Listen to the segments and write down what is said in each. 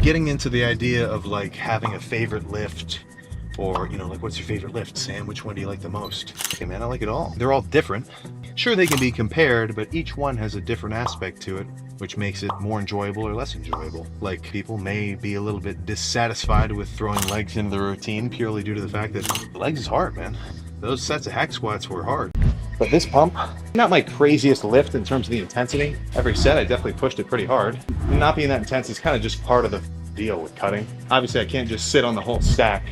getting into the idea of like having a favorite lift, or, you know, like, what's your favorite lift, Sam? Which one do you like the most? Okay, man, I like it all. They're all different. Sure, they can be compared, but each one has a different aspect to it, which makes it more enjoyable or less enjoyable. Like, people may be a little bit dissatisfied with throwing legs into the routine purely due to the fact that legs is hard, man. Those sets of hack squats were hard. But this pump, not my craziest lift in terms of the intensity. Every set, I definitely pushed it pretty hard. And not being that intense is kind of just part of the deal with cutting. Obviously, I can't just sit on the whole stack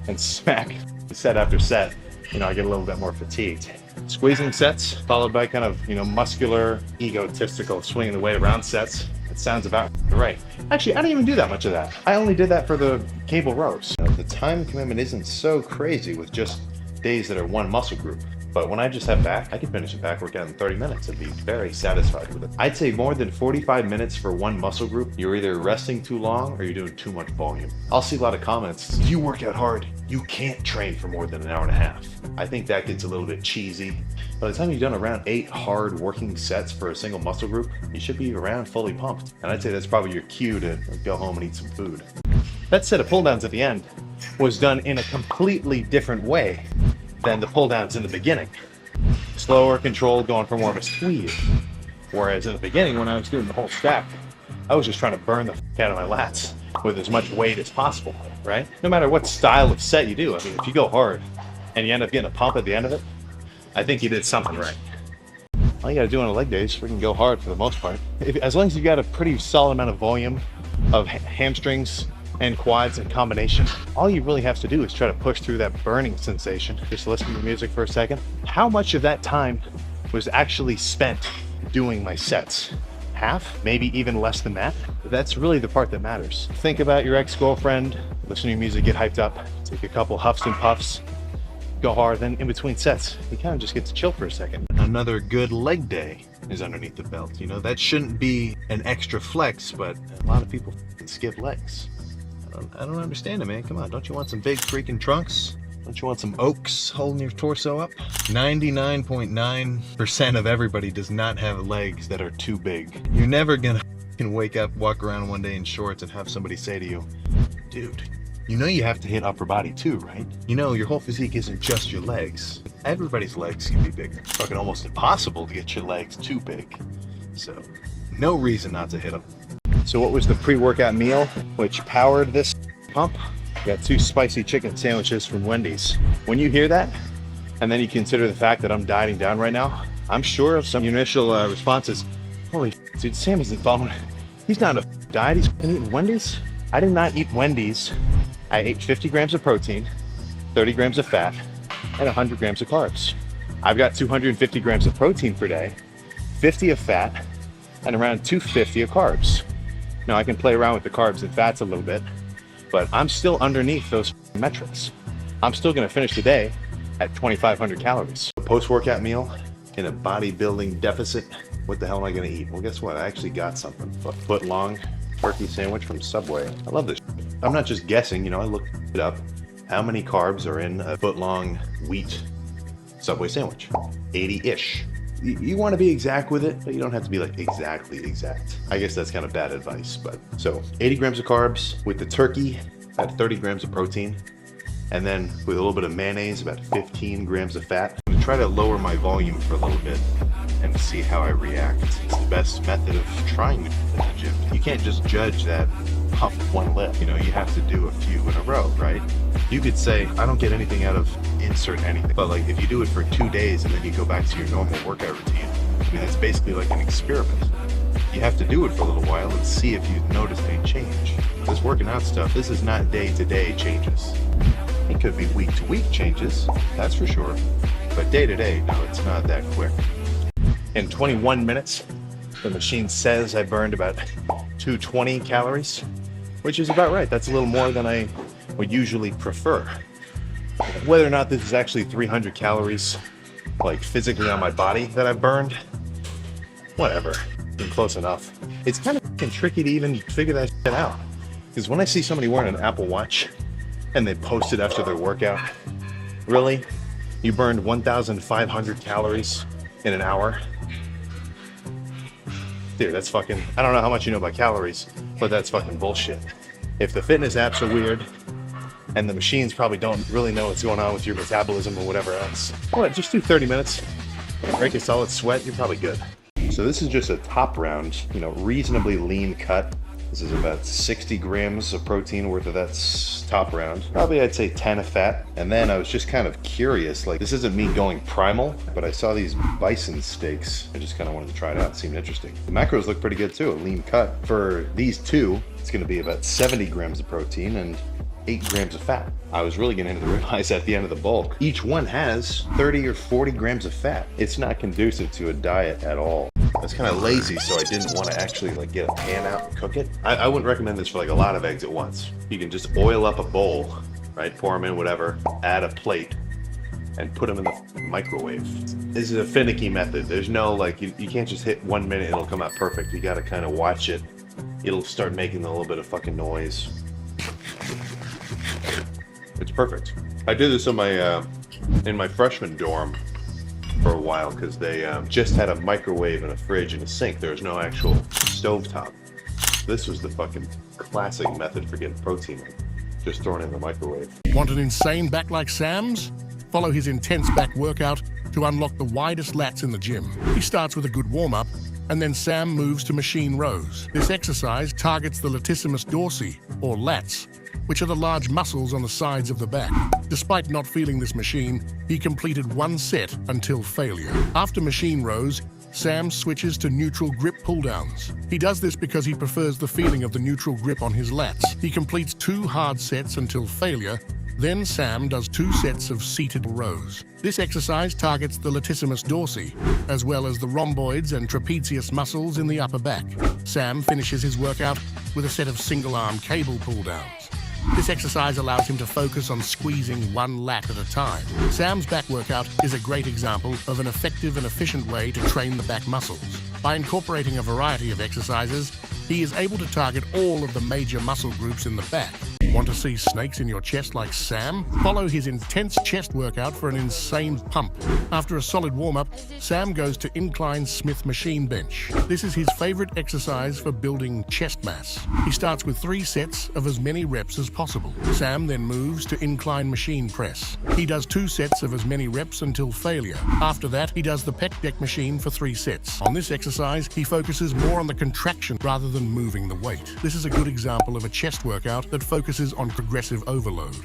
and smack set after set. You know, I get a little bit more fatigued. Squeezing sets, followed by kind of, you know, muscular, egotistical swinging the weight around sets. It sounds about right. Actually, I didn't even do that much of that. I only did that for the cable rows. The time commitment isn't so crazy with just days that are one muscle group. But when I just have back, I can finish a back workout in 30 minutes and be very satisfied with it. I'd say more than 45 minutes for one muscle group, you're either resting too long or you're doing too much volume. I'll see a lot of comments, you work out hard, you can't train for more than an hour and a half. I think that gets a little bit cheesy. By the time you've done around 8 hard working sets for a single muscle group, you should be around fully pumped. And I'd say that's probably your cue to go home and eat some food. That set of pull downs at the end was done in a completely different way than the pull downs in the beginning. Slower, controlled, going for more of a squeeze. Whereas in the beginning, when I was doing the whole stack, I was just trying to burn the out of my lats with as much weight as possible, right? No matter what style of set you do, I mean, if you go hard and you end up getting a pump at the end of it, I think you did something right. All you gotta do on a leg day is freaking go hard for the most part. As long as you got a pretty solid amount of volume of hamstrings and quads in combination, all you really have to do is try to push through that burning sensation. Just listen to the music for a second. How much of that time was actually spent doing my sets? Half, maybe even less than that. That's really the part that matters. Think about your ex-girlfriend, listen to your music, get hyped up, take a couple huffs and puffs, go hard, then in between sets, you kind of just get to chill for a second. Another good leg day is underneath the belt. You know, that shouldn't be an extra flex, but a lot of people skip legs. I don't understand it, man. Come on, don't you want some big freaking trunks? Don't you want some oaks holding your torso up? 99.9% of everybody does not have legs that are too big. You're never gonna wake up, walk around one day in shorts and have somebody say to you, dude, you know you have to hit upper body too, right? You know your whole physique isn't just your legs. Everybody's legs can be bigger. It's fucking almost impossible to get your legs too big. So, no reason not to hit them. So what was the pre-workout meal which powered this pump? Got 2 spicy chicken sandwiches from Wendy's. When you hear that, and then you consider the fact that I'm dieting down right now, I'm sure of some initial responses. Holy dude, Sam isn't following. He's not a diet, he's eating Wendy's? I did not eat Wendy's. I ate 50 grams of protein, 30 grams of fat, and 100 grams of carbs. I've got 250 grams of protein per day, 50 of fat, and around 250 of carbs. Now I can play around with the carbs and fats a little bit, but I'm still underneath those metrics. I'm still gonna finish the day at 2,500 calories. A post-workout meal in a bodybuilding deficit, what the hell am I gonna eat? Well, guess what? I actually got something. A foot-long turkey sandwich from Subway. I love this. I'm not just guessing, you know, I looked it up. How many carbs are in a foot-long wheat Subway sandwich? 80-ish. You want to be exact with it, but you don't have to be like exactly exact. I guess that's kind of bad advice, but so 80 grams of carbs with the turkey at 30 grams of protein, and then with a little bit of mayonnaise, about 15 grams of fat. I'm gonna try to lower my volume for a little bit and see how I react. It's the best method of trying to in the gym. You can't just judge that off one lift. You know, you have to do a few in a row, right? You could say, I don't get anything out of insert anything. But like if you do it for 2 days and then you go back to your normal workout routine, I mean, that's basically like an experiment. You have to do it for a little while and see if you notice any change. This working out stuff, this is not day-to-day changes. It could be week-to-week changes, that's for sure. But day-to-day, no, it's not that quick. In 21 minutes, the machine says I burned about 220 calories, which is about right. That's a little more than I would usually prefer. Whether or not this is actually 300 calories, like physically on my body that I've burned, whatever, been close enough. It's kind of tricky to even figure that shit out. Because when I see somebody wearing an Apple Watch and they post it after their workout, really? You burned 1,500 calories in an hour? Dude, that's fucking, I don't know how much you know about calories, but that's fucking bullshit. If the fitness apps are weird, and the machines probably don't really know what's going on with your metabolism or whatever else, well, just do 30 minutes, break a solid sweat, you're probably good. So this is just a top round, you know, reasonably lean cut. This is about 60 grams of protein worth of that top round. Probably I'd say 10 of fat. And then I was just kind of curious, like this isn't me going primal, but I saw these bison steaks. I just kind of wanted to try it out. It seemed interesting. The macros look pretty good too, a lean cut. For these two, it's gonna be about 70 grams of protein and 8 grams of fat. I was really getting into the ribeyes at the end of the bulk. Each one has 30 or 40 grams of fat. It's not conducive to a diet at all. I was kind of lazy, so I didn't want to actually like get a pan out and cook it. I wouldn't recommend this for like a lot of eggs at once. You can just oil up a bowl, right? Pour them in, whatever, add a plate, and put them in the microwave. This is a finicky method. There's no like, you can't just hit 1 minute and it'll come out perfect. You gotta kind of watch it. It'll start making a little bit of fucking noise. It's perfect. I did this in my freshman dorm for a while because they just had a microwave and a fridge and a sink. There was no actual stovetop. This was the fucking classic method for getting protein in. Just throwing it in the microwave. Want an insane back like Sam's? Follow his intense back workout to unlock the widest lats in the gym. He starts with a good warm-up, and then Sam moves to machine rows. This exercise targets the latissimus dorsi, or lats, which are the large muscles on the sides of the back. Despite not feeling this machine, he completed 1 set until failure. After machine rows, Sam switches to neutral grip pull-downs. He does this because he prefers the feeling of the neutral grip on his lats. He completes 2 hard sets until failure. Then Sam does 2 sets of seated rows. This exercise targets the latissimus dorsi, as well as the rhomboids and trapezius muscles in the upper back. Sam finishes his workout with a set of single-arm cable pull-downs. This exercise allows him to focus on squeezing 1 lat at a time. Sam's back workout is a great example of an effective and efficient way to train the back muscles. By incorporating a variety of exercises, he is able to target all of the major muscle groups in the back. Want to see snakes in your chest like Sam? Follow his intense chest workout for an insane pump. After a solid warm-up, Sam goes to incline Smith machine bench. This is his favorite exercise for building chest mass. He starts with 3 sets of as many reps as possible. Sam then moves to incline machine press. He does 2 sets of as many reps until failure. After that, he does the pec deck machine for 3 sets. On this exercise, he focuses more on the contraction rather than moving the weight. This is a good example of a chest workout that focuses on progressive overload.